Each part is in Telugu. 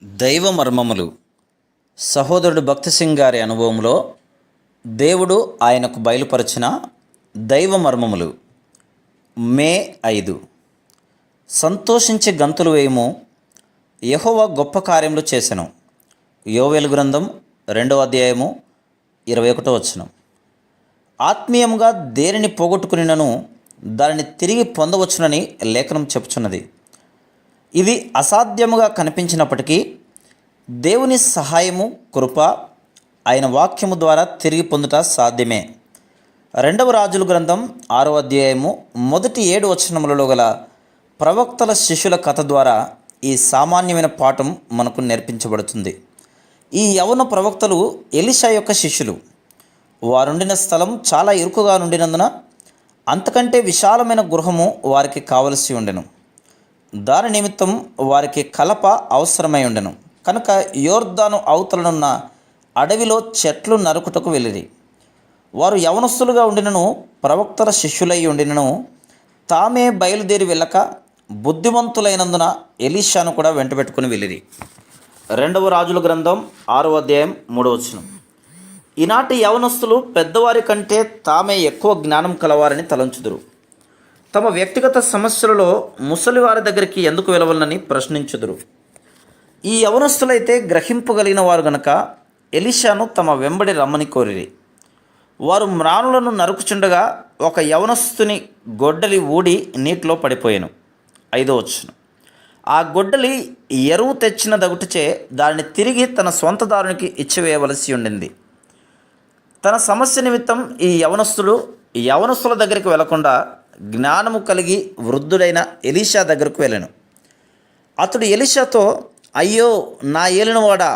దైవ మర్మములు. సహోదరుడు భక్తి సింగ్ గారి అనుభవంలో దేవుడు ఆయనకు బయలుపరిచిన దైవ మర్మములు. మే 5. సంతోషించి గంతులు వేయము, యెహోవా గొప్ప కార్యములు చేసెను. యోవేలు గ్రంథం 2వ అధ్యాయము 21వ వచనం. ఆత్మీయముగా దేనిని పోగొట్టుకునినను దానిని తిరిగి పొందవచ్చునని లేఖనం చెప్పుచున్నది. ఇది అసాధ్యముగా కనిపించినప్పటికీ దేవుని సహాయము, కృప ఆయన వాక్యము ద్వారా తిరిగి పొందుట సాధ్యమే. 2వ రాజుల గ్రంథం 6వ అధ్యాయము మొదటి 7 వచనములలో గల ప్రవక్తల శిష్యుల కథ ద్వారా ఈ సామాన్యమైన పాఠం మనకు నేర్పించబడుతుంది. ఈ యవన ప్రవక్తలు ఎలీషా యొక్క శిష్యులు. వారుండిన స్థలం చాలా ఇరుకుగా నుండినందున అంతకంటే విశాలమైన గృహము వారికి కావలసి ఉండెను. దాని నిమిత్తం వారికి కలప అవసరమై ఉండెను. కనుక యోర్దాను అవతలనున్న అడవిలో చెట్లు నరుకుటకు వెళ్ళిరి. వారు యవనస్తులుగా ఉండినను, ప్రవక్తల శిష్యులై ఉండినను, తామే బయలుదేరి వెళ్ళక బుద్ధిమంతులైనందున ఎలీషాను కూడా వెంటబెట్టుకుని వెళ్ళిరి. 2వ రాజుల గ్రంథం 6వ అధ్యాయం 3వ వచనం. ఈనాటి యవనస్తులు పెద్దవారి కంటే తామే ఎక్కువ జ్ఞానం కలవారని తలంచుదురు. తమ వ్యక్తిగత సమస్యలలో ముసలివారి దగ్గరికి ఎందుకు వెళ్ళవలనని ప్రశ్నించుదురు. ఈ యవనస్తులైతే గ్రహింపగలిగిన వారు గనక ఎలీషాను తమ వెంబడి రమ్మని కోరిరి. వారు మ్రానులను నరుకుచుండగా ఒక యవనస్తుని గొడ్డలి ఊడి నీటిలో పడిపోయాను. 5వ వచనం. ఆ గొడ్డలి ఎరువు తెచ్చిన దగుటచే దానిని తిరిగి తన సొంత దారునికి ఇచ్చివేయవలసి ఉండింది. తన సమస్య నిమిత్తం ఈ యవనస్తుల దగ్గరికి వెళ్లకుండా జ్ఞానము కలిగి వృద్ధుడైన ఎలీషా దగ్గరకు వెళ్ళాను. అతడు ఎలీషాతో, అయ్యో నా ఏలినవాడా,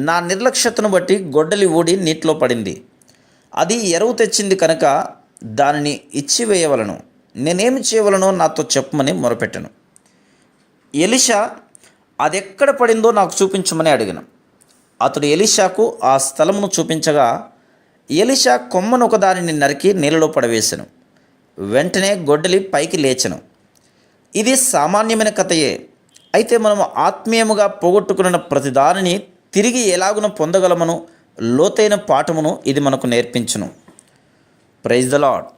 నా నిర్లక్ష్యతను బట్టి గొడ్డలి ఊడి నీటిలో పడింది. అది ఎరువు తెచ్చింది కనుక దానిని ఇచ్చివేయవలను. నేనేమి చేయవలనో నాతో చెప్పమని మొరపెట్టాను. ఎలీషా అదెక్కడ పడిందో నాకు చూపించమని అడిగాను. అతడు ఎలీషాకు ఆ స్థలమును చూపించగా ఎలీషా కొమ్మను ఒకదానిని నరికి నీళ్ళలో పడవేశాను. వెంటనే గొడ్డలి పైకి లేచెను. ఇది సామాన్యమైన కథయే. అయితే మనము ఆత్మీయముగా పోగొట్టుకున్న ప్రతి దానిని తిరిగి ఎలాగున పొందగలమను లోతైన పాఠమును ఇది మనకు నేర్పించును. Praise the lord.